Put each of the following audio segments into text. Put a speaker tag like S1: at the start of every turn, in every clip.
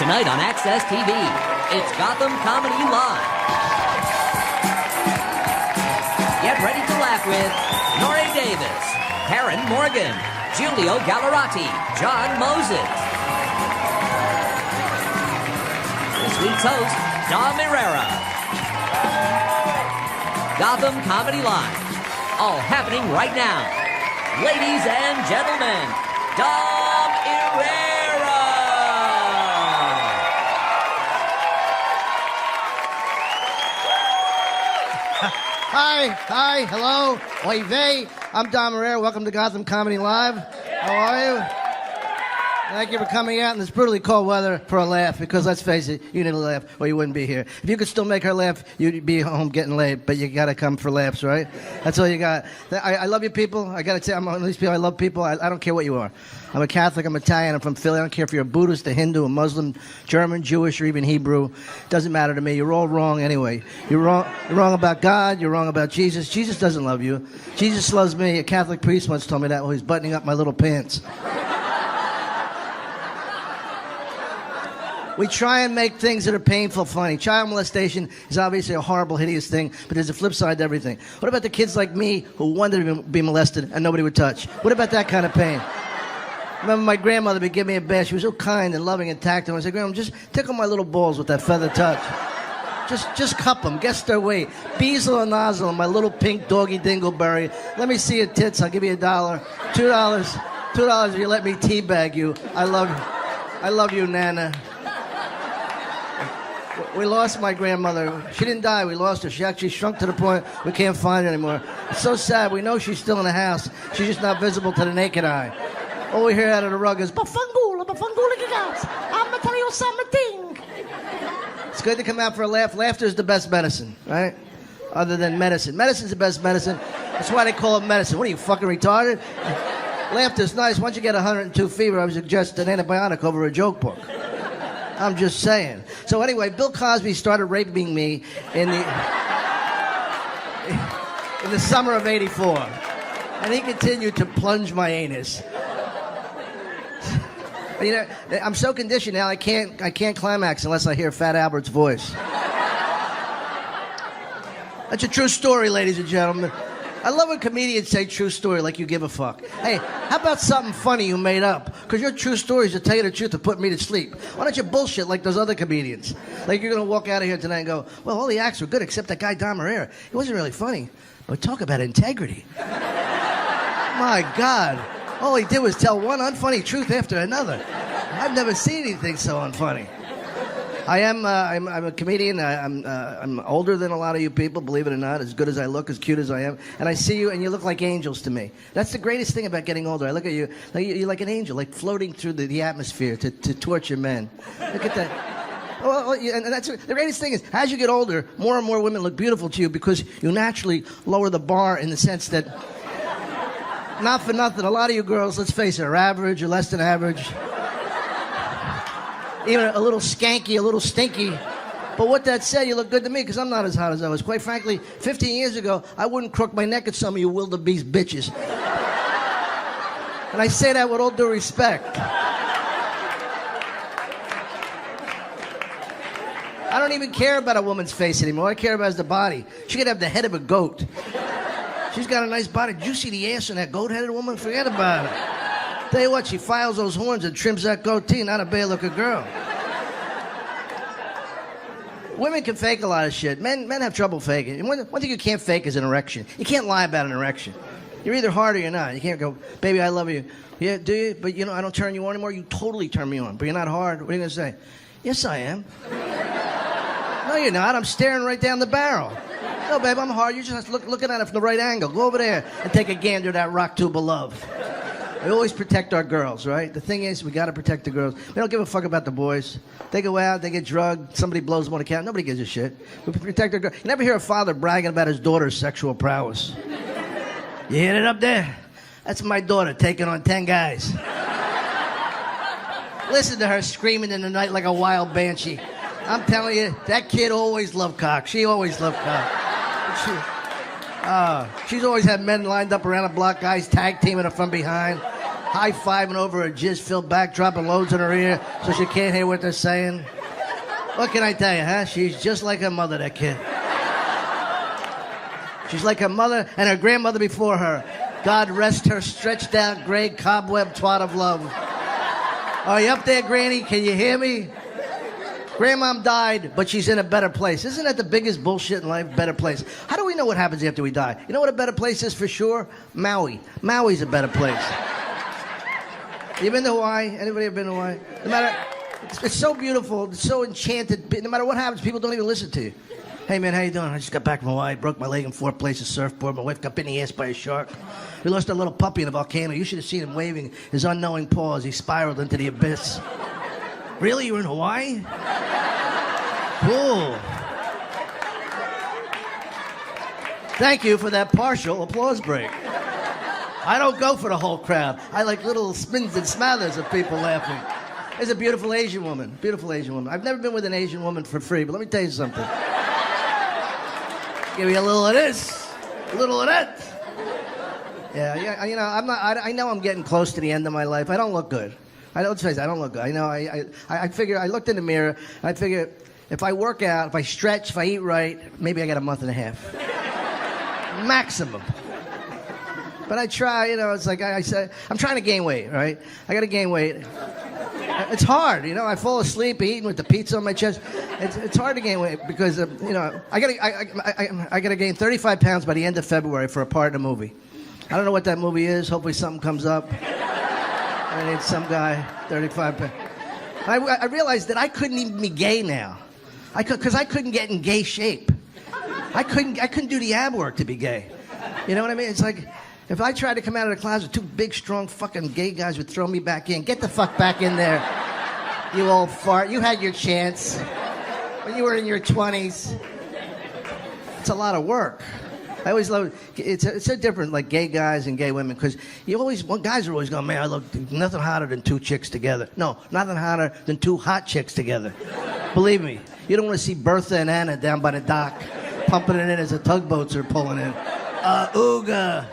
S1: Tonight on Access TV, it's Gotham Comedy Live. Get ready to laugh with Nore Davis, Karen Morgan, Giulio Gallerati, John Moses. This week's host, Dom Irrera. Gotham Comedy Live. All happening right now. Ladies and gentlemen, Dom Irrera.
S2: Hi, hello, oy vey. I'm Dom Irrera. Welcome to Gotham Comedy Live. How are you? Thank you for coming out in this brutally cold weather for a laugh, because let's face it, you need a laugh or you wouldn't be here. If you could still make her laugh, you'd be home getting laid, but you gotta come for laughs, right? That's all you got. I love you people. I gotta tell you, I'm one of these people. I love people. I don't care what you are. I'm a Catholic, I'm Italian, I'm from Philly. I don't care if you're a Buddhist, a Hindu, a Muslim, German, Jewish, or even Hebrew. Doesn't matter to me. You're all wrong anyway. You're wrong about God. You're wrong about Jesus. Jesus doesn't love you. Jesus loves me. A Catholic priest once told me that while he's buttoning up my little pants. We try and make things that are painful funny. Child molestation is obviously a horrible, hideous thing, but there's a flip side to everything. What about the kids like me who wanted to be molested and nobody would touch? What about that kind of pain? I remember my grandmother would give me a bath. She was so kind and loving and tactile. I said, Grandma, just tickle my little balls with that feather touch. Just cup them. Guess their weight. Beazle or nozzle, my little pink doggy dingleberry. Let me see your tits. I'll give you $1. $2 if you let me teabag you. I love you, Nana. We lost my grandmother. She didn't die. We lost her. She actually shrunk to the point we can't find her anymore. It's so sad. We know she's still in the house. She's just not visible to the naked eye. All we hear out of the rug is, Bafangula, gigas. I'm going to tell you something. It's good to come out for a laugh. Laughter is the best medicine, right? Other than medicine. Medicine's the best medicine. That's why they call it medicine. What are you, fucking retarded? Laughter's nice. Once you get 102 fever, I would suggest an antibiotic over a joke book. I'm just saying. So anyway, Bill Cosby started raping me in the summer of '84, and he continued to plunge my anus. You know, I'm so conditioned now. I can't climax unless I hear Fat Albert's voice. That's a true story, ladies and gentlemen. I love when comedians say true story like you give a fuck. Hey, how about something funny you made up? Because your true stories, to tell you the truth, to put me to sleep. Why don't you bullshit like those other comedians? Like you're going to walk out of here tonight and go, well, all the acts were good except that guy Dom Irrera. He wasn't really funny. But talk about integrity. My God. All he did was tell one unfunny truth after another. I've never seen anything so unfunny. I'm a comedian. I'm older than a lot of you people, believe it or not, as good as I look, as cute as I am. And I see you, and you look like angels to me. That's the greatest thing about getting older. I look at you, like you're like an angel, like floating through the atmosphere to torture men. Look at that. Well, and that's the greatest thing is, as you get older, more and more women look beautiful to you because you naturally lower the bar in the sense that, not for nothing, a lot of you girls, let's face it, are average or less than average. Even a little skanky, a little stinky. But with that said, you look good to me because I'm not as hot as I was. Quite frankly, 15 years ago, I wouldn't crook my neck at some of you wildebeest bitches. And I say that with all due respect. I don't even care about a woman's face anymore. All I care about is the body. She could have the head of a goat. She's got a nice body. Did you see the ass on that goat-headed woman? Forget about it. Tell you what, she files those horns and trims that goatee. Not a bad-looking girl. Women can fake a lot of shit. Men have trouble faking. And one thing you can't fake is an erection. You can't lie about an erection. You're either hard or you're not. You can't go, baby, I love you. Yeah, do you? But, I don't turn you on anymore. You totally turn me on. But you're not hard. What are you going to say? Yes, I am. No, you're not. I'm staring right down the barrel. No, babe, I'm hard. You're just looking at it from the right angle. Go over there and take a gander at that rock tube of love. We always protect our girls, right? The thing is, we got to protect the girls. We don't give a fuck about the boys. They go out, they get drugged, somebody blows them on the count. Nobody gives a shit. We protect our girls. You never hear a father bragging about his daughter's sexual prowess. You hear it up there? That's my daughter taking on 10 guys. Listen to her screaming in the night like a wild banshee. I'm telling you, that kid always loved cock. She always loved cock. She's always had men lined up around the block, guys tag teaming her from behind. high-fiving over a jizz-filled back, dropping loads in her ear so she can't hear what they're saying. What can I tell you, huh? She's just like her mother, that kid. She's like her mother and her grandmother before her. God rest her stretched out gray cobweb twat of love. Are you up there, Granny? Can you hear me? Grandmom died, but she's in a better place. Isn't that the biggest bullshit in life? Better place. How do we know what happens after we die? You know what a better place is for sure? Maui. Maui's a better place. You been to Hawaii? Anybody ever been to Hawaii? No matter, it's so beautiful. It's so enchanted. No matter what happens, people don't even listen to you. Hey, man, how you doing? I just got back from Hawaii. Broke my leg in 4 places, surfboard. My wife got bit in the ass by a shark. We lost a little puppy in a volcano. You should have seen him waving his unknowing paw as he spiraled into the abyss. Really? You were in Hawaii? Cool. Thank you for that partial applause break. I don't go for the whole crowd. I like little spins and smathers of people laughing. There's a beautiful Asian woman. Beautiful Asian woman. I've never been with an Asian woman for free, but let me tell you something. Give me a little of this, a little of that. Yeah. You know, I know I'm getting close to the end of my life. I don't look good. Let's face it, I don't look good. I know. I figure. I looked in the mirror. And I figure, if I work out, if I stretch, if I eat right, maybe I got a month and a half, maximum. But I try. You know, it's like I said, I'm trying to gain weight. Right? I got to gain weight. It's hard, you know. I fall asleep eating with the pizza on my chest. It's hard to gain weight because you know I gotta gain 35 pounds by the end of February for a part in a movie. I don't know what that movie is. Hopefully something comes up. I need some guy 35 pounds. I realized that I couldn't even be gay now. Because I couldn't get in gay shape. I couldn't do the ab work to be gay. You know what I mean? It's like, if I tried to come out of the closet, 2 big, strong, fucking gay guys would throw me back in. Get the fuck back in there, you old fart. You had your chance when you were in your 20s. It's a lot of work. I always love it's so different, like gay guys and gay women, because guys are always going, man, I look nothing hotter than 2 chicks together. No, nothing hotter than 2 hot chicks together. Believe me, you don't want to see Bertha and Anna down by the dock, pumping it in as the tugboats are pulling in. Ooga.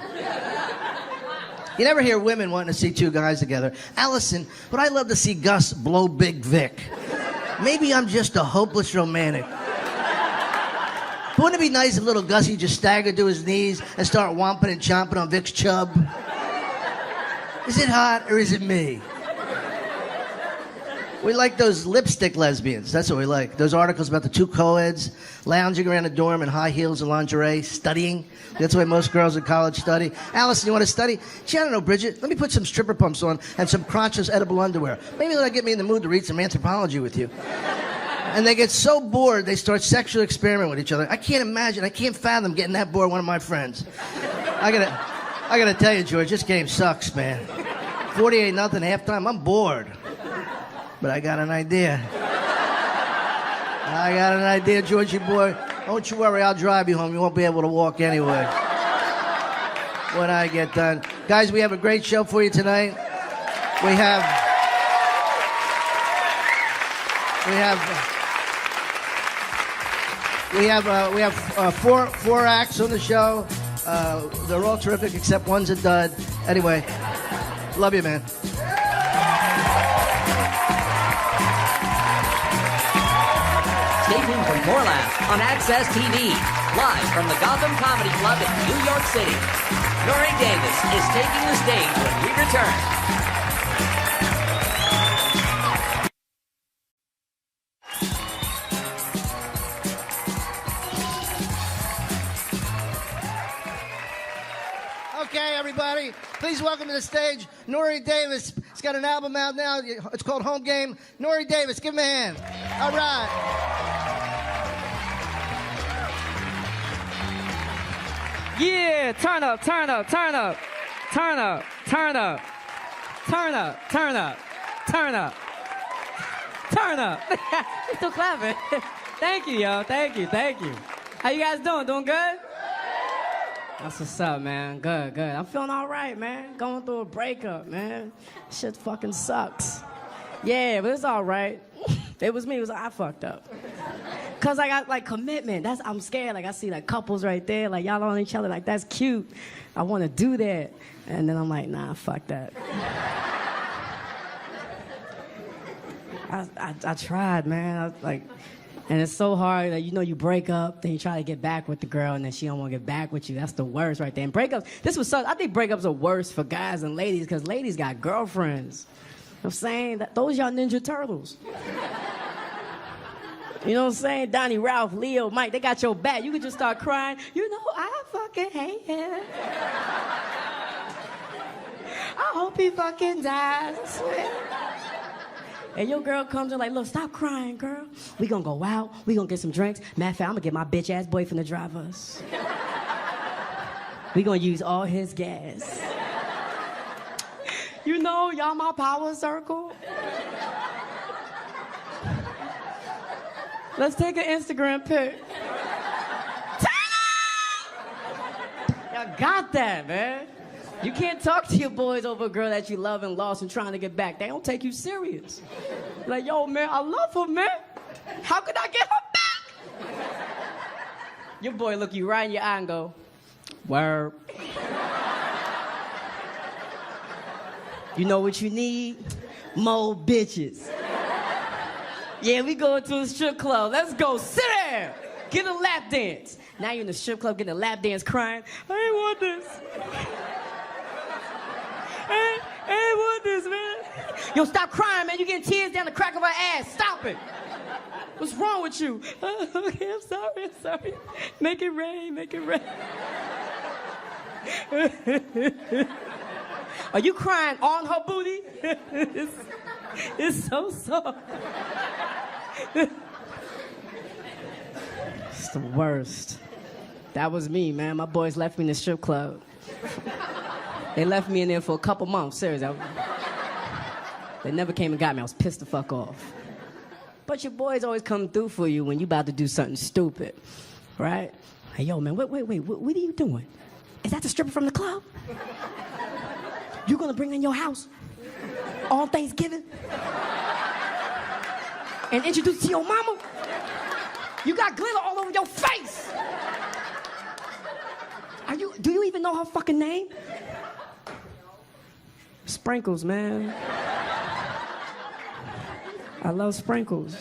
S2: You never hear women wanting to see 2 guys together. Allison, but I love to see Gus blow Big Vic. Maybe I'm just a hopeless romantic. Wouldn't it be nice if little Gussie just staggered to his knees and start whomping and chomping on Vic's chub? Is it hot or is it me? We like those lipstick lesbians. That's what we like. Those articles about the 2 co-eds lounging around the dorm in high heels and lingerie, studying. That's the way most girls in college study. Allison, you want to study? Gee, I don't know, Bridget. Let me put some stripper pumps on and some crotchless edible underwear. Maybe that'll get me in the mood to read some anthropology with you. And they get so bored, they start sexually experimenting with each other. I can't fathom getting that bored with one of my friends. I gotta tell you, George, this game sucks, man. 48-0 halftime, I'm bored. But I got an idea. Georgie boy. Don't you worry, I'll drive you home. You won't be able to walk anyway when I get done. Guys, we have a great show for you tonight. We have 4 acts on the show. They're all terrific, except one's a dud. Anyway, love you, man.
S1: Stay tuned for more laughs on Access TV, live from the Gotham Comedy Club in New York City. Nori Davis is taking the stage when we return.
S2: Okay, everybody, please welcome to the stage Nori Davis. He's got an album out now. It's called Home Game. Nori Davis, give him a hand. All right.
S3: Yeah, turn up, turn up, turn up, turn up, turn up, turn up, turn up, turn up, turn up. You're still clapping. Thank you, yo. Thank you, thank you. How you guys doing? Doing good? That's what's up, man. Good, good. I'm feeling all right, man. Going through a breakup, man. Shit fucking sucks. Yeah, but it's all right. It was me. It was I fucked up. Cause I got like commitment. I'm scared. Like I see like couples right there, like y'all on each other, like that's cute. I want to do that, and then I'm like, nah, fuck that. I tried, man. And it's so hard that you break up, then you try to get back with the girl, and then she don't want to get back with you. That's the worst right there. And breakups, I think breakups are worse for guys than ladies, because ladies got girlfriends. You know what I'm saying? Those y'all Ninja Turtles. You know what I'm saying? Donnie, Ralph, Leo, Mike, they got your back. You could just start crying. I fucking hate him. I hope he fucking dies. I swear. And your girl comes in like, look, stop crying, girl. We gonna go out. We gonna get some drinks. Matter of fact, I'm gonna get my bitch-ass boyfriend to drive us. We gonna use all his gas. Y'all my power circle. Let's take an Instagram pic. Y'all got that, man. You can't talk to your boys over a girl that you love and lost and trying to get back. They don't take you serious. Like, yo, man, I love her, man. How could I get her back? Your boy look you right in your eye and go, word. You know what you need? More bitches. Yeah, we going to a strip club. Let's go. Sit there. Get a lap dance. Now you're in the strip club getting a lap dance crying. I ain't want this. I ain't want this, man. Yo, stop crying, man. You're getting tears down the crack of her ass. Stop it. What's wrong with you? Okay, I'm sorry. Make it rain. Are you crying on her booty? It's so soft. It's the worst. That was me, man. My boys left me in the strip club. They left me in there for a couple months, seriously. They never came and got me. I was pissed the fuck off. But your boys always come through for you when you about to do something stupid, right? Hey, yo, man, wait, what are you doing? Is that the stripper from the club? You gonna bring her in your house on Thanksgiving and introduce her to your mama? You got glitter all over your face. Do you even know her fucking name? Sprinkles, man. I love Sprinkles.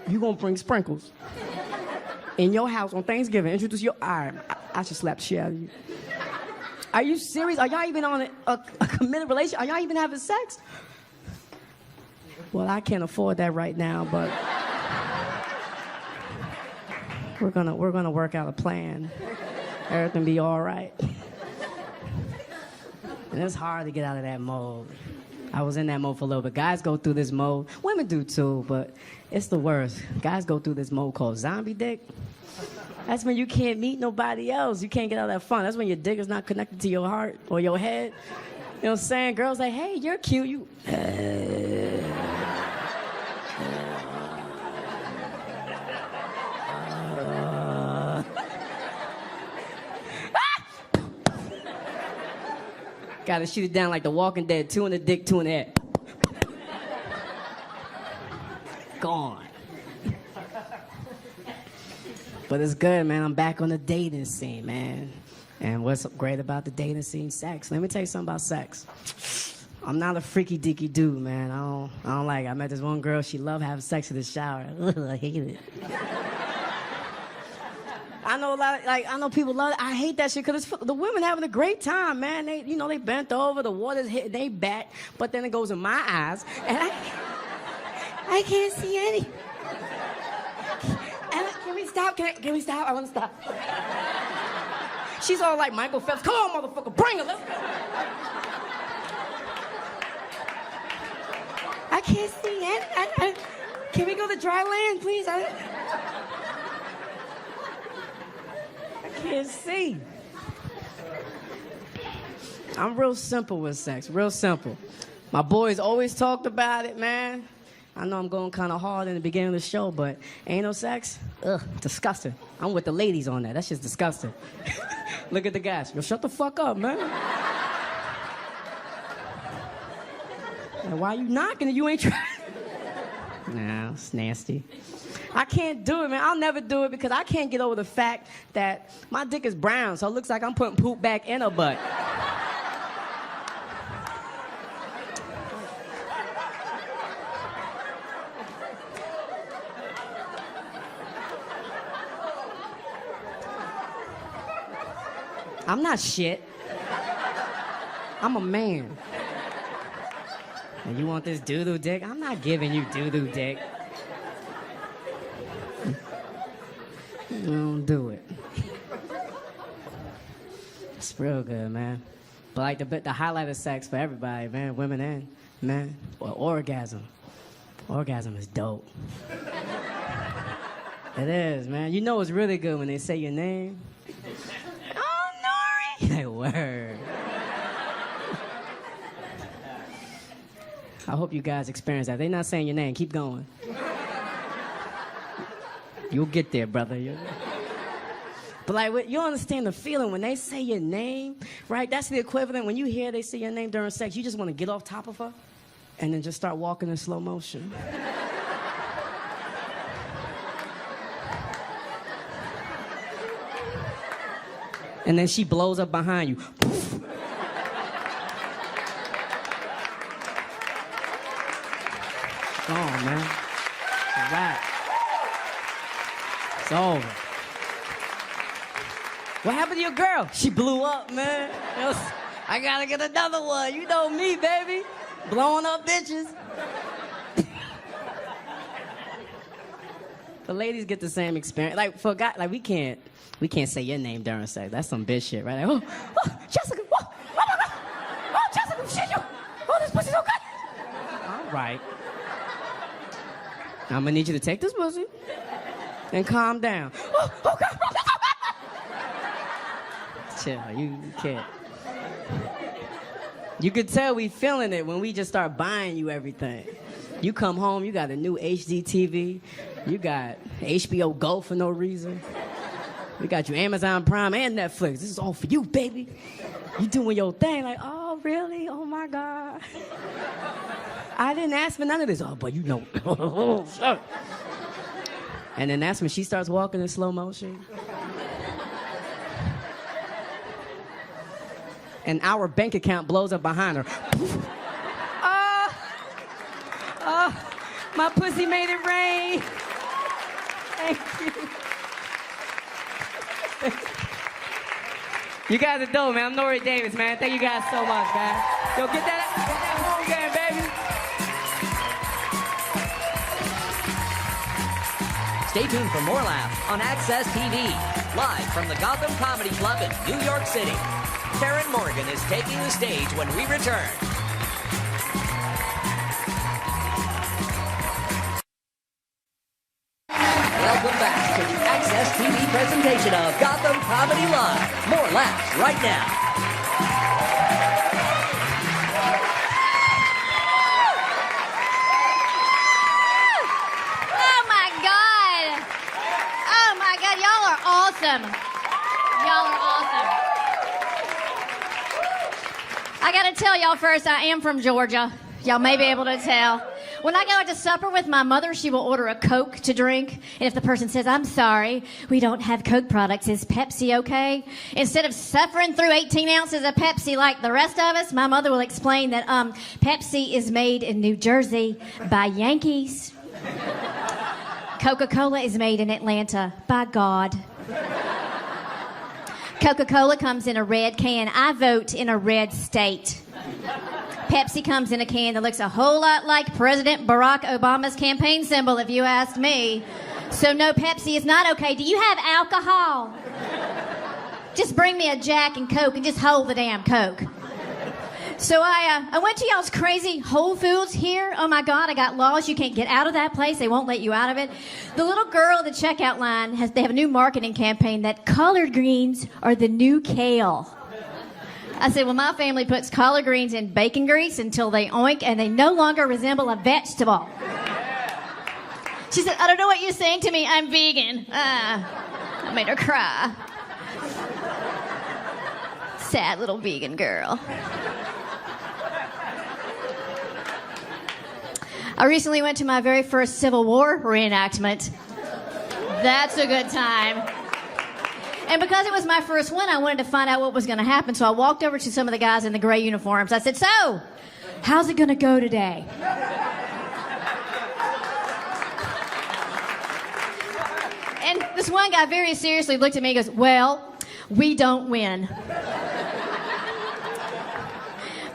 S3: You gonna bring Sprinkles in your house on Thanksgiving, introduce your... I should slap the shit out of you. Are you serious? Are y'all even on a committed relationship? Are y'all even having sex? Well, I can't afford that right now, but we're gonna work out a plan. Everything be all right. And it's hard to get out of that mode. I was in that mode for a little bit. Guys go through this mode. Women do too, but it's the worst. Guys go through this mode called zombie dick. That's when you can't meet nobody else. You can't get out of that fun. That's when your dick is not connected to your heart or your head. You know what I'm saying? Girls like, hey, you're cute. You... Gotta shoot it down like The Walking Dead. 2 in the dick, 2 in the head. Gone. But it's good, man. I'm back on the dating scene, man. And what's great about the dating scene? Sex. Let me tell you something about sex. I'm not a freaky deaky dude, man. I don't like it. I met this one girl. She loved having sex in the shower. Ugh, I hate it. I know I know people love it. I hate that shit because the women having a great time, man. They bent over, the water's hitting their back, but then it goes in my eyes, and I can't see any. Can we stop? Can we stop? I want to stop. She's all like Michael Phelps. Come on, motherfucker, bring her. Let's go. I can't see any. Can we go to dry land, please? I can't see. I'm real simple with sex, real simple. My boys always talked about it, man. I know I'm going kind of hard in the beginning of the show, but ain't no sex? Ugh, disgusting. I'm with the ladies on that. That's just disgusting. Look at the guys. Yo, shut the fuck up, man. Like, why you knocking if you ain't trying? Nah, it's nasty. I can't do it, man. I'll never do it because I can't get over the fact that my dick is brown, so it looks like I'm putting poop back in her butt. I'm not shit. I'm a man. And you want this doo-doo dick? I'm not giving you doo-doo dick. Don't do it. It's real good, man. But like the highlight of sex for everybody, man, women and men, orgasm. Orgasm is dope. It is, man. You know it's really good when they say your name. Oh, Nori! Like, word. I hope you guys experience that. They're not saying your name. Keep going. You'll get there, brother. But like, you understand the feeling when they say your name, right? That's the equivalent. When you hear they say your name during sex, you just want to get off top of her and then just start walking in slow motion. And then she blows up behind you. Poof. Go on, man. It's a wrap. It's over. What happened to your girl? She blew up, man. I gotta get another one. You know me, baby. Blowing up bitches. The ladies get the same experience. Like, for a guy, like, we can't say your name during sex. That's some bitch shit, right? Like, oh, Jessica, oh my God. Oh, Jessica, shit, you. Oh, this pussy's so good. All right. I'm gonna need you to take this pussy and calm down. Oh, God. Chill, you can't. You could tell we feeling it when we just start buying you everything. You come home, you got a new HD TV. You got HBO Go for no reason. We got you Amazon Prime and Netflix. This is all for you, baby. You doing your thing like, oh, really? Oh, my God. I didn't ask for none of this. Oh, but you know. And then that's when she starts walking in slow motion. And our bank account blows up behind her. Oh, my pussy made it rain. Thank you. You guys are dope, man. I'm Nori Davis, man. Thank you guys so much, man. Yo, get that home game, baby.
S1: Stay tuned for more laughs on Access TV, live from the Gotham Comedy Club in New York City. Karen Morgan is taking the stage when we return. Welcome back to the Access TV presentation of Gotham Comedy Live. More laughs right now.
S4: Awesome. Y'all are awesome. I gotta tell y'all first, I am from Georgia. Y'all may be able to tell. When I go out to supper with my mother, she will order a Coke to drink. And if the person says, I'm sorry, we don't have Coke products, is Pepsi okay? Instead of suffering through 18 ounces of Pepsi like the rest of us, my mother will explain that Pepsi is made in New Jersey by Yankees. Coca-Cola is made in Atlanta by God. Coca-Cola comes in a red can. I vote in a red state. Pepsi comes in a can that looks a whole lot like President Barack Obama's campaign symbol, if you asked me. So no, Pepsi is not okay. Do you have alcohol? Just bring me a Jack and Coke and just hold the damn Coke. So I went to y'all's crazy Whole Foods here. Oh, my God, I got laws. You can't get out of that place. They won't let you out of it. The little girl at the checkout line, they have a new marketing campaign that collard greens are the new kale. I said, well, my family puts collard greens in bacon grease until they oink and they no longer resemble a vegetable. She said, I don't know what you're saying to me. I'm vegan. I made her cry. Sad little vegan girl. I recently went to my very first Civil War reenactment. That's a good time. And because it was my first one, I wanted to find out what was going to happen. So I walked over to some of the guys in the gray uniforms. I said, so, how's it going to go today? And this one guy very seriously looked at me and goes, well, we don't win.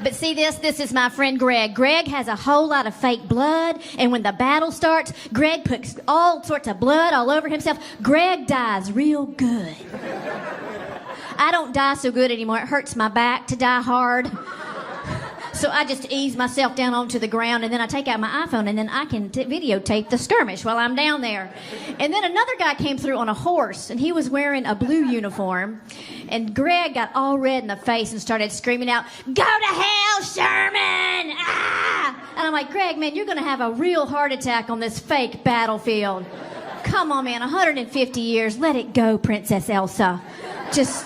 S4: But see this? This is my friend Greg. Greg has a whole lot of fake blood, and when the battle starts, Greg puts all sorts of blood all over himself. Greg dies real good. I don't die so good anymore. It hurts my back to die hard. So I just ease myself down onto the ground, and then I take out my iPhone, and then I can videotape the skirmish while I'm down there. And then another guy came through on a horse, and he was wearing a blue uniform. And Greg got all red in the face and started screaming out, "Go to hell, Sherman!" Ah! And I'm like, Greg, man, you're going to have a real heart attack on this fake battlefield. Come on, man, 150 years. Let it go, Princess Elsa. Just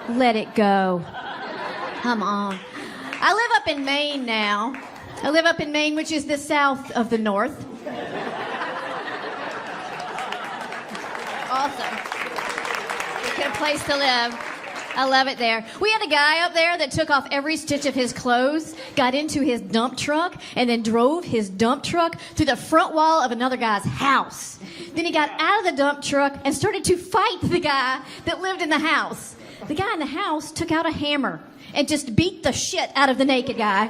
S4: let it go. Come on. I live up in Maine now. I live up in Maine, which is the south of the north. Awesome. What a place to live. I love it there. We had a guy up there that took off every stitch of his clothes, got into his dump truck, and then drove his dump truck through the front wall of another guy's house. Then he got out of the dump truck and started to fight the guy that lived in the house. The guy in the house took out a hammer and just beat the shit out of the naked guy.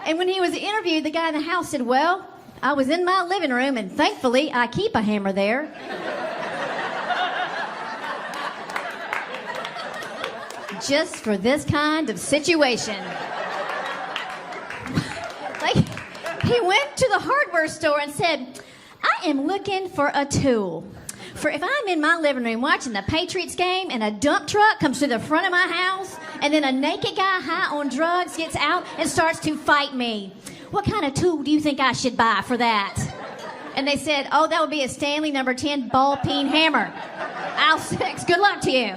S4: And when he was interviewed, the guy in the house said, "Well, I was in my living room, and thankfully I keep a hammer there." Just for this kind of situation. Like, he went to the hardware store and said, "I am looking for a tool for if I'm in my living room watching the Patriots game and a dump truck comes to the front of my house and then a naked guy high on drugs gets out and starts to fight me. What kind of tool do you think I should buy for that?" And they said, "Oh, that would be a Stanley No. 10 ball-peen hammer. I'll 6. Good luck to you."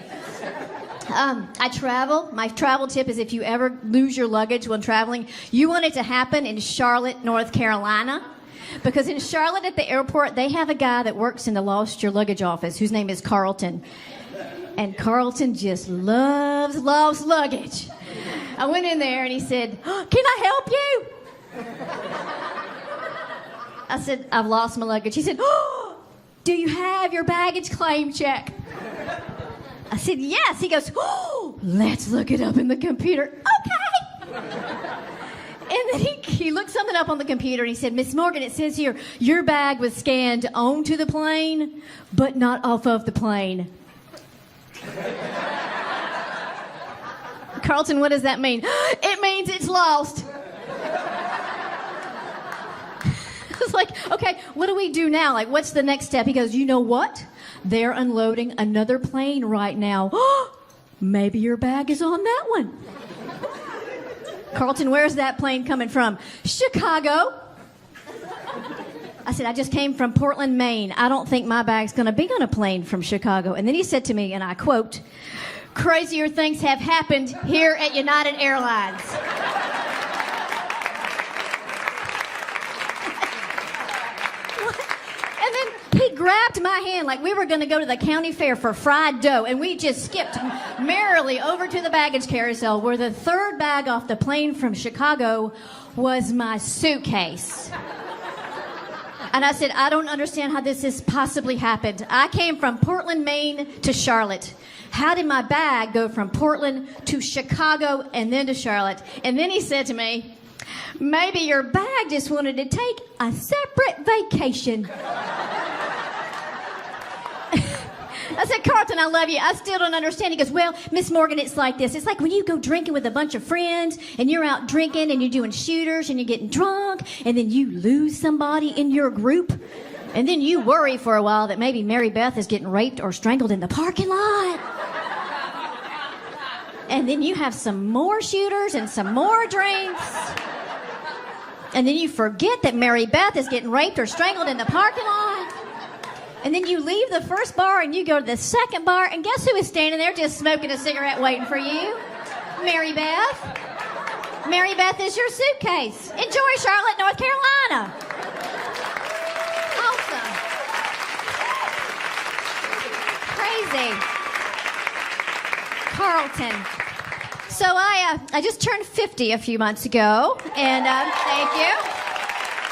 S4: I travel. My travel tip is if you ever lose your luggage when traveling, you want it to happen in Charlotte, North Carolina. Because in Charlotte at the airport, they have a guy that works in the lost your luggage office whose name is Carlton. And Carlton just loves luggage. I went in there and he said, "Can I help you?" I said, "I've lost my luggage." He said, "Do you have your baggage claim check?" I said, "Yes." He goes, "Let's look it up in the computer." Okay. And then he looked something up on the computer and he said, "Miss Morgan, it says here, your bag was scanned onto the plane, but not off of the plane." "Carlton, what does that mean?" "It means it's lost." I was like, "Okay, what do we do now? Like, what's the next step?" He goes, "You know what? They're unloading another plane right now. Maybe your bag is on that one." "Carlton, where's that plane coming from?" "Chicago." I said, "I just came from Portland, Maine. I don't think my bag's going to be on a plane from Chicago." And then he said to me, and I quote, "Crazier things have happened here at United Airlines." And then he grabbed my hand like we were going to go to the county fair for fried dough, and we just skipped merrily over to the baggage carousel where the third bag off the plane from Chicago was my suitcase. And I said, "I don't understand how this has possibly happened. I came from Portland, Maine to Charlotte. How did my bag go from Portland to Chicago and then to Charlotte?" And then he said to me, "Maybe your bag just wanted to take a separate vacation." I said, "Carlton, I love you. I still don't understand." He goes, "Well, Miss Morgan, it's like this. It's like when you go drinking with a bunch of friends and you're out drinking and you're doing shooters and you're getting drunk and then you lose somebody in your group and then you worry for a while that maybe Mary Beth is getting raped or strangled in the parking lot. And then you have some more shooters and some more drinks. And then you forget that Mary Beth is getting raped or strangled in the parking lot. And then you leave the first bar and you go to the second bar, and guess who is standing there just smoking a cigarette waiting for you? Mary Beth. Mary Beth is your suitcase. Enjoy Charlotte, North Carolina." Awesome. Crazy. Carlton. So I just turned 50 a few months ago, and thank you.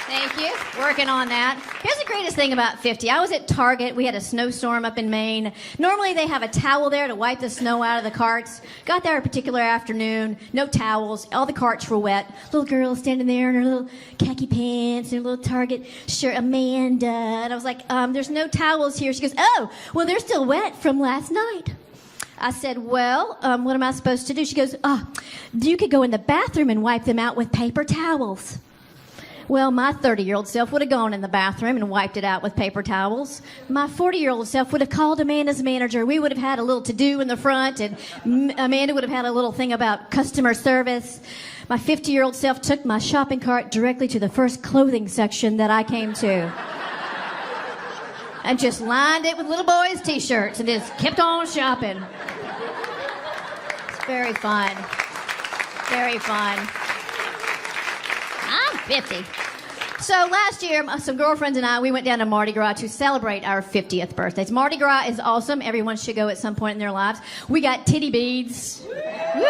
S4: Thank you. Working on that. Here's the greatest thing about 50. I was at Target. We had a snowstorm up in Maine. Normally they have a towel there to wipe the snow out of the carts. Got there a particular afternoon. No towels. All the carts were wet. Little girl standing there in her little khaki pants and her little Target shirt. Amanda. And I was like, there's no towels here. She goes, oh, well, they're still wet from last night. I said, well, what am I supposed to do? She goes, you could go in the bathroom and wipe them out with paper towels. Well, my 30-year-old self would have gone in the bathroom and wiped it out with paper towels. My 40-year-old self would have called Amanda's manager. We would have had a little to-do in the front, and Amanda would have had a little thing about customer service. My 50-year-old self took my shopping cart directly to the first clothing section that I came to. And just lined it with little boys' T-shirts and just kept on shopping. It's very fun. Very fun. I'm 50. So last year, some girlfriends and I, we went down to Mardi Gras to celebrate our 50th birthdays. Mardi Gras is awesome. Everyone should go at some point in their lives. We got titty beads. Woo!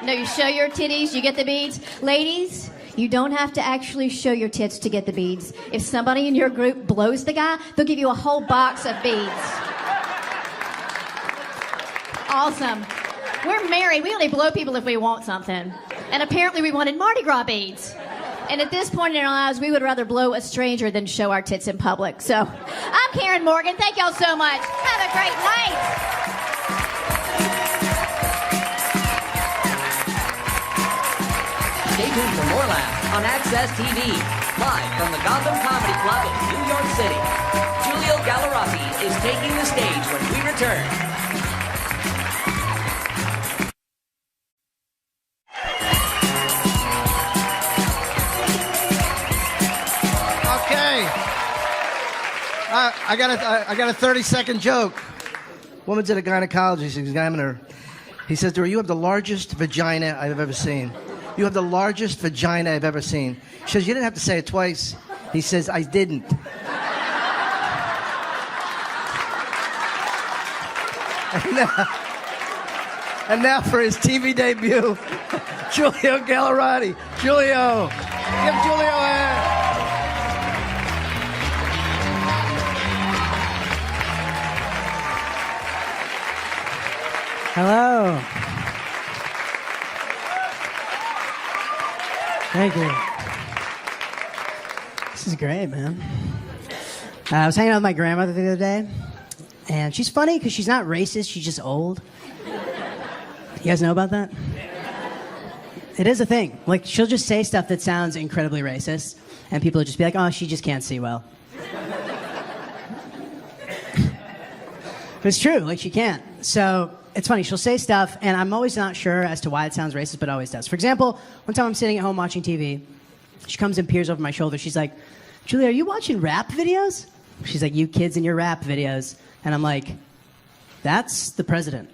S4: No, you show your titties, you get the beads. Ladies, you don't have to actually show your tits to get the beads. If somebody in your group blows the guy, they'll give you a whole box of beads. Awesome. We're married. We only blow people if we want something. And apparently we wanted Mardi Gras beads. And at this point in our lives, we would rather blow a stranger than show our tits in public. So, I'm Karen Morgan. Thank y'all so much. Have a great night.
S1: Stay tuned for more laughs on Access TV. Live from the Gotham Comedy Club in New York City. Giulio Gallerati is taking the stage when we return.
S2: I got a 30-second joke. Woman's at a gynecologist examining her. He says to her, you have the largest vagina I've ever seen. You have the largest vagina I've ever seen. She says, you didn't have to say it twice. He says, I didn't. And now for his TV debut, Giulio Gallerati. Giulio. Give Giulio a hand.
S5: Hello. Thank you. This is great, man. I was hanging out with my grandmother the other day, and she's funny because she's not racist, she's just old. You guys know about that? It is a thing. Like, she'll just say stuff that sounds incredibly racist, and people will just be like, oh, she just can't see well. But it's true, like, she can't. So it's funny, she'll say stuff, and I'm always not sure as to why it sounds racist, but it always does. For example, one time I'm sitting at home watching TV. She comes and peers over my shoulder. She's like, Julia, are you watching rap videos? She's like, you kids and your rap videos. And I'm like, that's the president.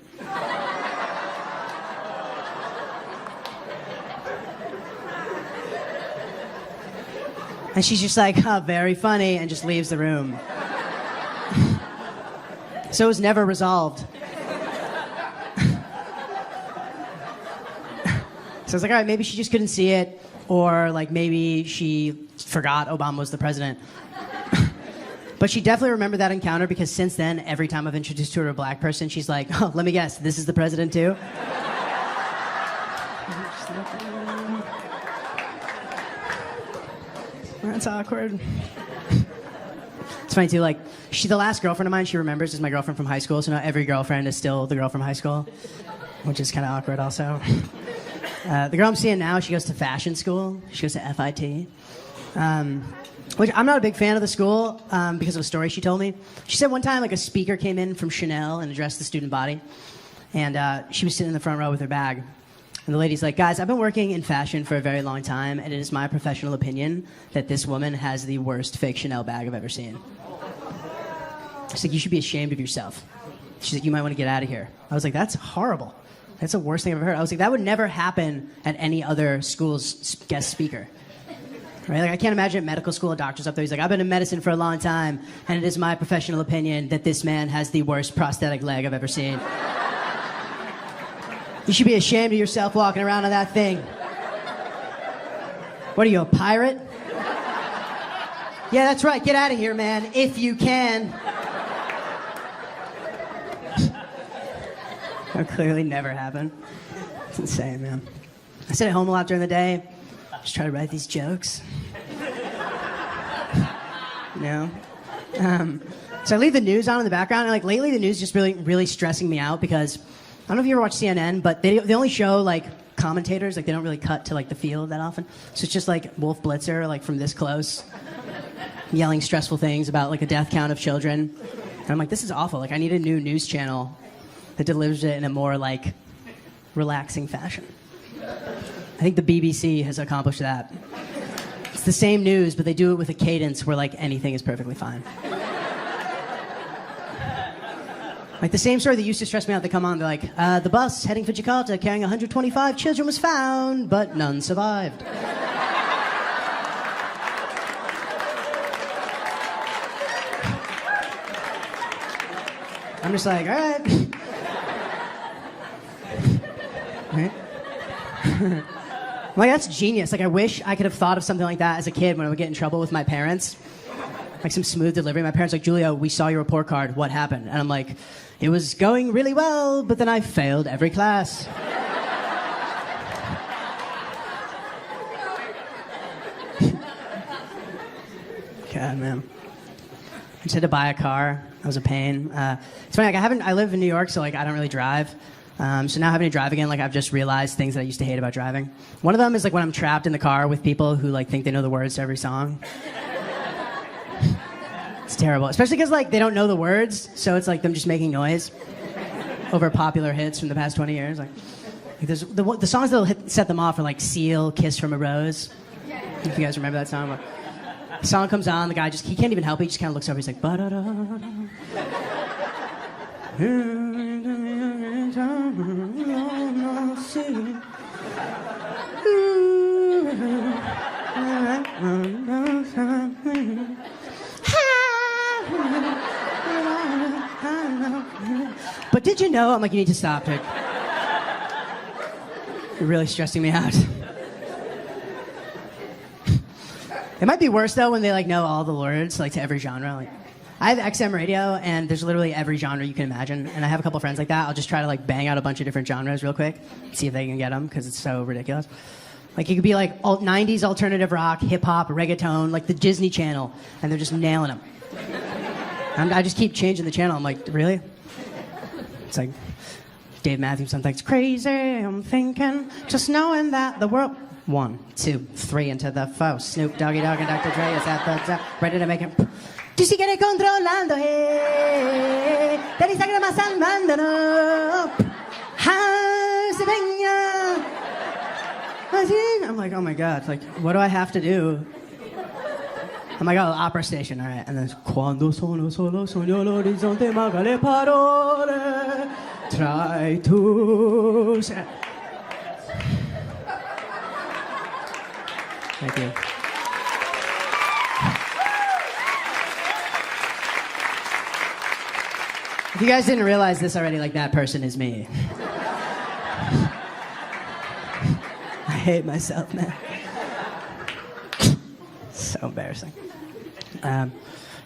S5: And she's just like, oh, very funny, and just leaves the room. So it was never resolved. So I was like, all right, maybe she just couldn't see it, or like maybe she forgot Obama was the president. But she definitely remembered that encounter because since then, every time I've introduced her to a black person, she's like, oh, let me guess, this is the president too? That's awkward. It's funny too, like, the last girlfriend of mine she remembers is my girlfriend from high school, so now every girlfriend is still the girl from high school, which is kind of awkward also. The girl I'm seeing now, she goes to fashion school. She goes to FIT. Which I'm not a big fan of the school because of a story she told me. She said one time, like, a speaker came in from Chanel and addressed the student body. And she was sitting in the front row with her bag. And the lady's like, guys, I've been working in fashion for a very long time, and it is my professional opinion that this woman has the worst fake Chanel bag I've ever seen. She's like, you should be ashamed of yourself. She's like, you might want to get out of here. I was like, that's horrible. That's the worst thing I've ever heard. I was like, that would never happen at any other school's guest speaker. Right? Like, I can't imagine at medical school a doctor's up there. He's like, I've been in medicine for a long time, and it is my professional opinion that this man has the worst prosthetic leg I've ever seen. You should be ashamed of yourself walking around on that thing. What are you, a pirate? Yeah, that's right. Get out of here, man, if you can. That clearly never happened. It's insane, man. I sit at home a lot during the day. Just try to write these jokes. You know? So I leave the news on in the background, and like lately the news is just really stressing me out because I don't know if you ever watch CNN, but they only show like commentators, like they don't really cut to like the field that often. So it's just like Wolf Blitzer, like from this close, yelling stressful things about like a death count of children. And I'm like, this is awful. Like I need a new news channel that delivers it in a more like relaxing fashion. I think the BBC has accomplished that. It's the same news, but they do it with a cadence where like anything is perfectly fine. Like the same story that used to stress me out, they come on, they're like, the bus heading for Jakarta carrying 125 children was found, but none survived. I'm just like, all right. Like, that's genius. Like, I wish I could have thought of something like that as a kid when I would get in trouble with my parents. Like some smooth delivery. My parents like, Julio, we saw your report card. What happened? And I'm like, it was going really well, but then I failed every class. God, man. I just had to buy a car. That was a pain. It's funny, like I live in New York, so like I don't really drive. So now having to drive again, like I've just realized things that I used to hate about driving. One of them is like when I'm trapped in the car with people who like think they know the words to every song. It's terrible, especially because like they don't know the words, so it's like them just making noise over popular hits from the past 20 years. Like there's the songs that'll set them off are like Seal, Kiss from a Rose. If you guys remember that song. The song comes on, the guy he can't even help it, he just kind of looks over, he's like, ba-da-da-da. But did you know? I'm like, you need to stop, Dick. You're really stressing me out. It might be worse though when they like know all the words like to every genre. Like, I have XM radio and there's literally every genre you can imagine, and I have a couple friends like that. I'll just try to like bang out a bunch of different genres real quick, see if they can get them because it's so ridiculous. Like it could be like 90s alternative rock, hip hop, reggaeton, like the Disney Channel, and they're just nailing them. I just keep changing the channel. I'm like, really? It's like Dave Matthews something's crazy. I'm thinking, just knowing that the world. 1, 2, 3 into the foe. Snoop Doggy Dogg and Dr. Dre is at the top, ready to make him. Tú sigues controlando, hey. Te dice que más salvándonos. Se venga. I'm like, oh my God. Like, what do I have to do? I'm like, oh, opera station, all right. And then, Quando sono solo sogno l'orizzonte maga le parole. Try to. Thank you. If you guys didn't realize this already, like that person is me. I hate myself, man. So embarrassing. So I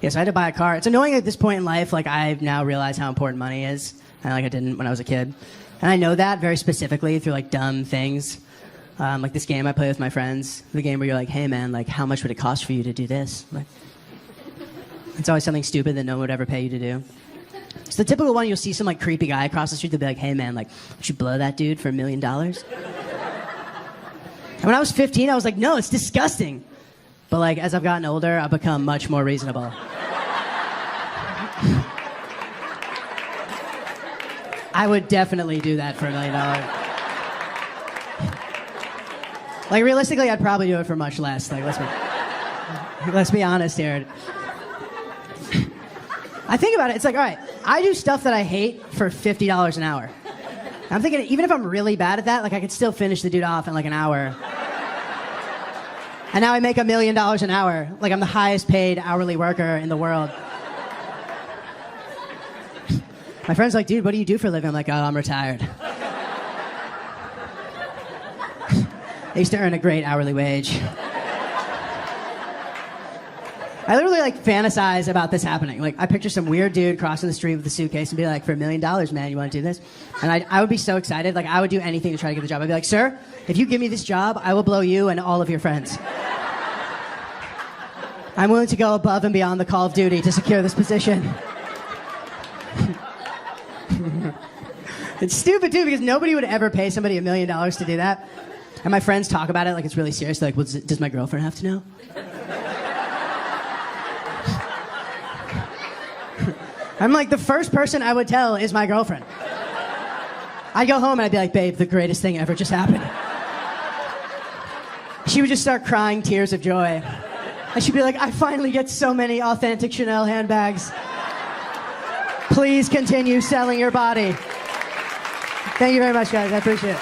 S5: had to buy a car. It's annoying at this point in life. Like I've now realized how important money is, and like I didn't when I was a kid. And I know that very specifically through like dumb things. Like this game I play with my friends, the game where you're like, hey man, like how much would it cost for you to do this? Like, it's always something stupid that no one would ever pay you to do. It's the typical one, you'll see some like creepy guy across the street, they'll be like, hey man, like, would you blow that dude for $1 million? And when I was 15, I was like, no, it's disgusting. But like, as I've gotten older, I've become much more reasonable. I would definitely do that for $1 million. Like, realistically, I'd probably do it for much less. Like, let's be honest here. I think about it, it's like, all right, I do stuff that I hate for $50 an hour. I'm thinking, even if I'm really bad at that, like, I could still finish the dude off in like an hour. And now I make $1 million an hour. Like, I'm the highest paid hourly worker in the world. My friend's like, dude, what do you do for a living? I'm like, oh, I'm retired. I used to earn a great hourly wage. I literally like fantasize about this happening. Like I picture some weird dude crossing the street with a suitcase and be like, for $1 million, man, you want to do this? And I would be so excited. Like I would do anything to try to get the job. I'd be like, sir, if you give me this job, I will blow you and all of your friends. I'm willing to go above and beyond the call of duty to secure this position. It's stupid too because nobody would ever pay somebody $1 million to do that. And my friends talk about it like it's really serious. They're like, well, does my girlfriend have to know? I'm like, the first person I would tell is my girlfriend. I'd go home and I'd be like, babe, the greatest thing ever just happened. She would just start crying tears of joy. And she'd be like, I finally get so many authentic Chanel handbags. Please continue selling your body. Thank you very much, guys. I appreciate it.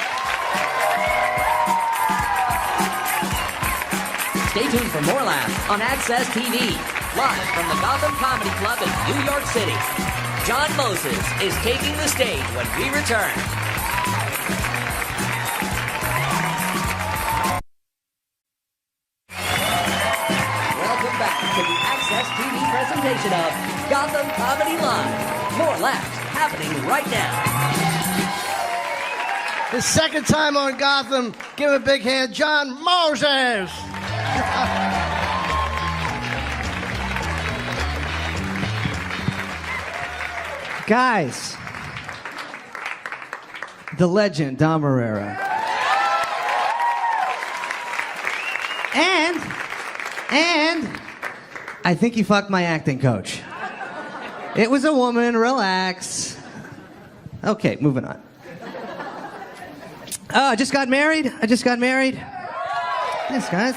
S1: Stay tuned for more laughs on Access TV. Live from the Gotham Comedy Club in New York City. John Moses is taking the stage when we return. Welcome back to the Access TV presentation of Gotham Comedy Live. More laughs happening right now.
S2: His second time on Gotham. Give him a big hand, John Moses.
S6: Guys, the legend, Dom Herrera. And I think he fucked my acting coach. It was a woman, relax. Okay, moving on. Oh, I just got married. Yes, guys.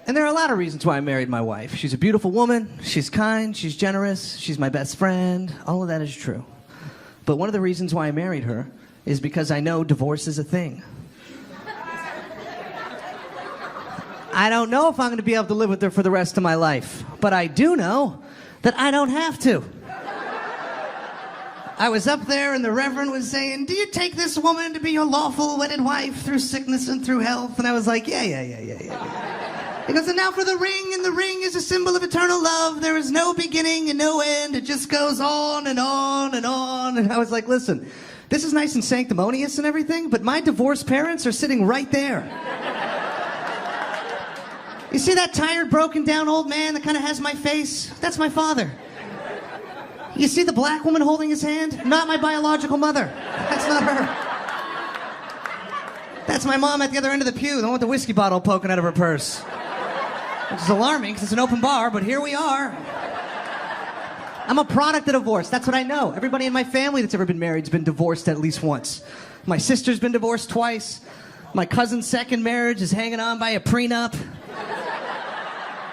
S6: And there are a lot of reasons why I married my wife. She's a beautiful woman, she's kind, she's generous, she's my best friend. All of that is true. But one of the reasons why I married her is because I know divorce is a thing. I don't know if I'm going to be able to live with her for the rest of my life, but I do know that I don't have to. I was up there and the Reverend was saying, do you take this woman to be your lawful wedded wife through sickness and through health? And I was like, yeah. He goes, and now for the ring, and the ring is a symbol of eternal love. There is no beginning and no end. It just goes on and on and on. And I was like, listen, this is nice and sanctimonious and everything, but my divorced parents are sitting right there. You see that tired, broken down old man that kind of has my face? That's my father. You see the black woman holding his hand? Not my biological mother. That's not her. That's my mom at the other end of the pew, the one with the whiskey bottle poking out of her purse. Which is alarming because it's an open bar, but here we are. I'm a product of divorce. That's what I know. Everybody in my family that's ever been married has been divorced at least once. My sister's been divorced twice. My cousin's second marriage is hanging on by a prenup.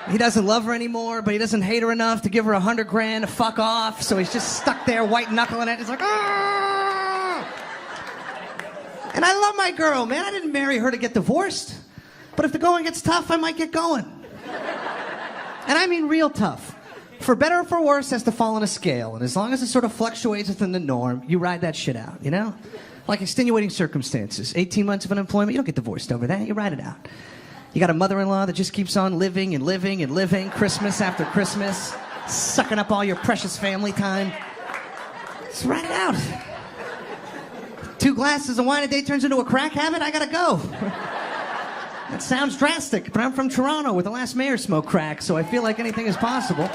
S6: He doesn't love her anymore, but he doesn't hate her enough to give her $100,000 to fuck off, so he's just stuck there white knuckling it. He's like, ah! And I love my girl, man. I didn't marry her to get divorced. But if the going gets tough, I might get going. And I mean real tough. For better or for worse has to fall on a scale. And as long as it sort of fluctuates within the norm, you ride that shit out, you know? Like extenuating circumstances. 18 months of unemployment, you don't get divorced over that. You ride it out. You got a mother-in-law that just keeps on living and living and living, Christmas after Christmas, sucking up all your precious family time. Just ride it out. 2 glasses of wine a day turns into a crack habit, I gotta go. That sounds drastic, but I'm from Toronto where the last mayor smoked crack, so I feel like anything is possible.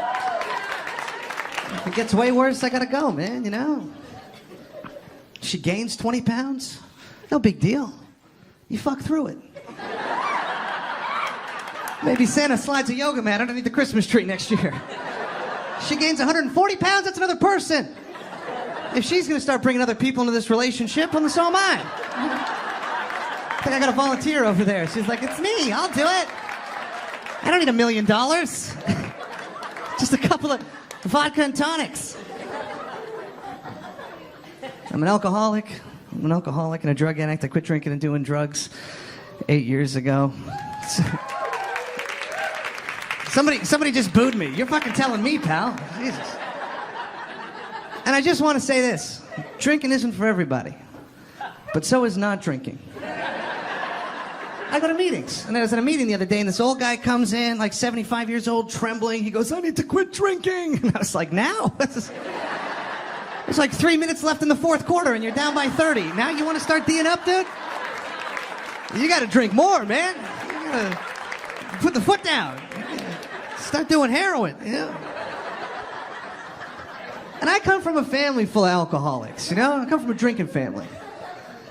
S6: If it gets way worse, I gotta go, man, you know? She gains 20 pounds? No big deal. You fuck through it. Maybe Santa slides a yoga mat underneath the Christmas tree next year. She gains 140 pounds, that's another person. If she's gonna start bringing other people into this relationship, well, then so am I. I think I got a volunteer over there. She's like, it's me, I'll do it. I don't need $1 million. Just a couple of vodka and tonics. I'm an alcoholic. I'm an alcoholic and a drug addict. I quit drinking and doing drugs 8 years ago. Somebody just booed me. You're fucking telling me, pal. Jesus. And I just want to say this. Drinking isn't for everybody. But so is not drinking. I go to meetings. And I was at a meeting the other day, and this old guy comes in, like 75 years old, trembling. He goes, I need to quit drinking. And I was like, now? There's like 3 minutes left in the fourth quarter, and you're down by 30. Now you want to start D'ing up, dude? You got to drink more, man. You got to put the foot down. Start doing heroin, you know? And I come from a family full of alcoholics, you know? I come from a drinking family.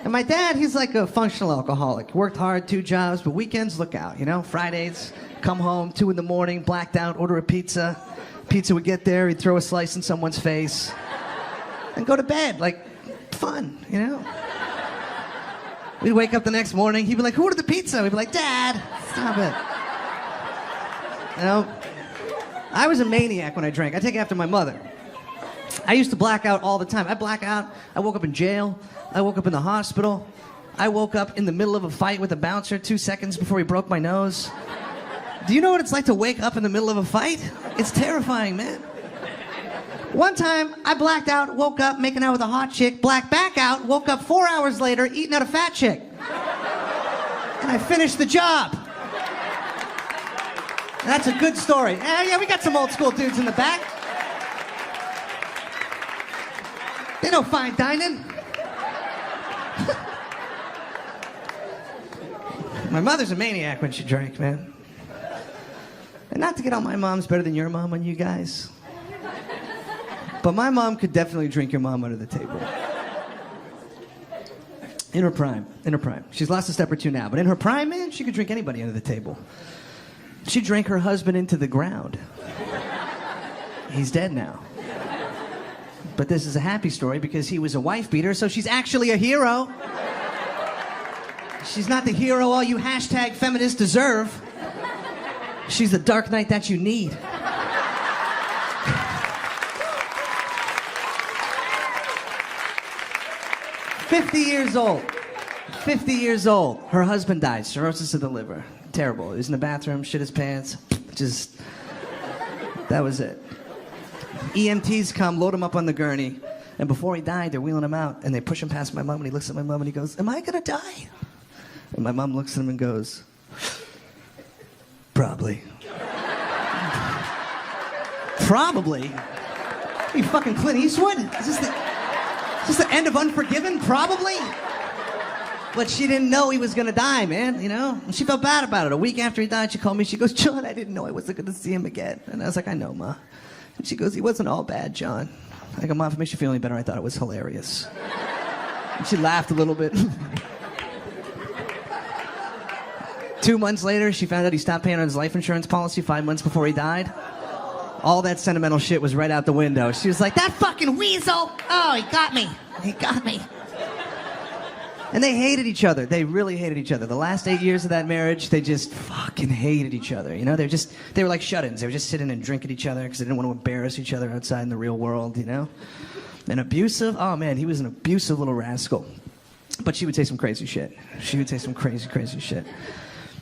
S6: And my dad, he's like a functional alcoholic. Worked hard, 2 jobs, but weekends, look out, you know? Fridays, come home, 2 in the morning, blacked out, order a pizza. Pizza would get there, he'd throw a slice in someone's face. And go to bed, like, fun, you know? We'd wake up the next morning, he'd be like, who ordered the pizza? We'd be like, Dad, stop it. You know? I was a maniac when I drank. I take after my mother. I used to black out all the time. I black out. I woke up in jail. I woke up in the hospital. I woke up in the middle of a fight with a bouncer 2 seconds before he broke my nose. Do you know what it's like to wake up in the middle of a fight? It's terrifying, man. One time, I blacked out, woke up making out with a hot chick, blacked back out, woke up 4 hours later eating out a fat chick. And I finished the job. That's a good story. Yeah, we got some old school dudes in the back. They know fine dining. My mother's a maniac when she drank, man. And not to get on my mom's better than your mom on you guys. But my mom could definitely drink your mom under the table. In her prime. She's lost a step or two now, but in her prime, man, she could drink anybody under the table. She drank her husband into the ground. He's dead now. But this is a happy story because he was a wife beater, so she's actually a hero. She's not the hero all you hashtag feminists deserve. She's the dark knight that you need. "50 years old. 50 years old. Her husband died, cirrhosis of the liver. Terrible. He was in the bathroom, shit his pants. That was it. EMTs come, load him up on the gurney, and before he died, they're wheeling him out, and they push him past my mom, and he looks at my mom, and he goes, am I gonna die? And my mom looks at him and goes, probably. Probably? Are you fucking Clint Eastwood? Is this the end of Unforgiven? Probably? But she didn't know he was gonna die, man, you know? And she felt bad about it. A week after he died, she called me, she goes, John, I didn't know I wasn't gonna see him again. And I was like, I know, Ma. And she goes, he wasn't all bad, John. I go, Mom, if it makes you feel any better, I thought it was hilarious. And she laughed a little bit. 2 months later, she found out he stopped paying on his life insurance policy 5 months before he died. All that sentimental shit was right out the window. She was like, that fucking weasel! Oh, he got me. He got me. And they hated each other. They really hated each other. The last 8 years of that marriage, they just fucking hated each other. You know, they were like shut-ins. They were just sitting and drinking each other because they didn't want to embarrass each other outside in the real world, you know? And abusive? Oh, man, he was an abusive little rascal. But she would say some crazy shit. She would say some crazy, crazy shit.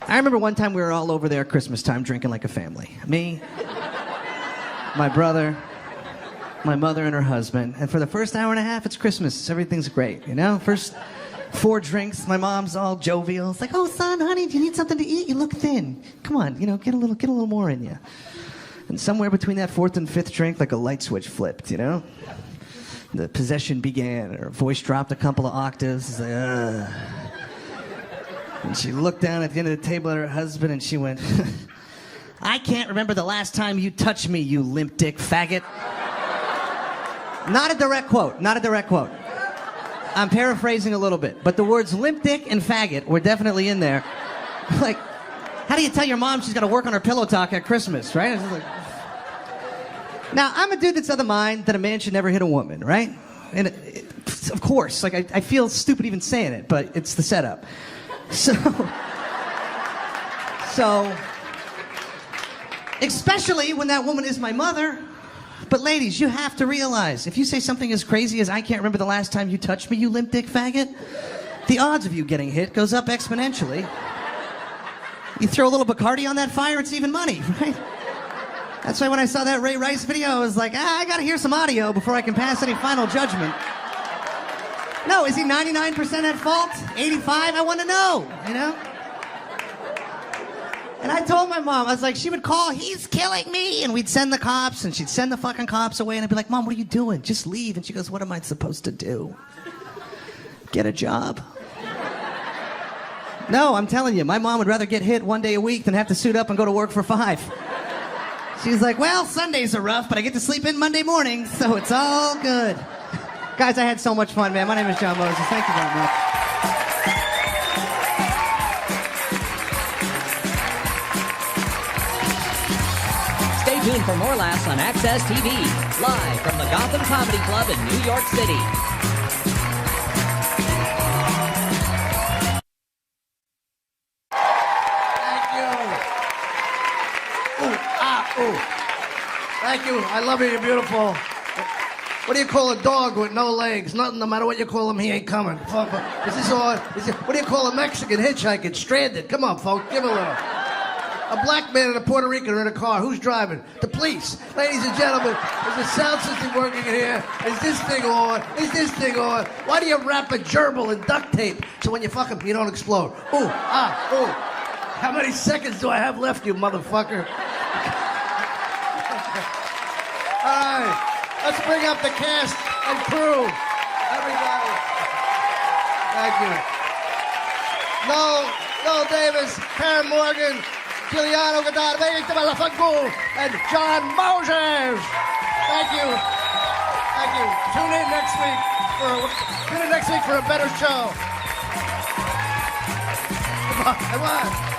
S6: I remember one time we were all over there at Christmas time drinking like a family. Me, my brother, my mother, and her husband. And for the first hour and a half, it's Christmas. Everything's great, you know? First 4 drinks, my mom's all jovial. It's like, oh, son, honey, do you need something to eat? You look thin. Come on, you know, get a little more in you. And somewhere between that 4th and 5th drink, like a light switch flipped, you know? The possession began. Her voice dropped a couple of octaves. It's like, ugh. And she looked down at the end of the table at her husband and she went, I can't remember the last time you touched me, you limp dick faggot. Not a direct quote. I'm paraphrasing a little bit, but the words limp dick and faggot were definitely in there. Like, how do you tell your mom she's got to work on her pillow talk at Christmas, right? It's like... Now, I'm a dude that's of the mind that a man should never hit a woman, right? And of course, like I feel stupid even saying it, but it's the setup. So, especially when that woman is my mother. But ladies, you have to realize, if you say something as crazy as I can't remember the last time you touched me, you limp dick faggot, the odds of you getting hit goes up exponentially. You throw a little Bacardi on that fire, it's even money, right? That's why when I saw that Ray Rice video, I was like, I gotta hear some audio before I can pass any final judgment. No, is he 99% at fault? 85? I want to know, you know? And I told my mom, I was like, she would call, he's killing me. And we'd send the cops, and she'd send the fucking cops away. And I'd be like, Mom, what are you doing? Just leave. And she goes, what am I supposed to do? Get a job. No, I'm telling you, my mom would rather get hit one day a week than have to suit up and go to work for 5. She's like, well, Sundays are rough, but I get to sleep in Monday mornings, so it's all good. Guys, I had so much fun, man. My name is John Moses. Thank you very much.
S1: Stay tuned for more laughs on Access TV, live from the Gotham Comedy Club in New York City.
S2: Thank you. I love you. You're beautiful. What do you call a dog with no legs? Nothing. No matter what you call him, he ain't coming. Fuck. Is this all? What do you call a Mexican hitchhiking? Stranded. Come on, folks. Give it a little. A black man and a Puerto Rican are in a car. Who's driving? The police. Ladies and gentlemen, is the sound system working in here? Is this thing on? Is this thing on? Why do you wrap a gerbil in duct tape so when you fuck him, you don't explode? Ooh, ooh. How many seconds do I have left, you motherfucker? All right, let's bring up the cast and crew. Everybody. Thank you. Noel Davis, Karen Morgan, Giuliano Godard, and John Moses. Thank you. Thank you. Tune in next week for a better show. Come on.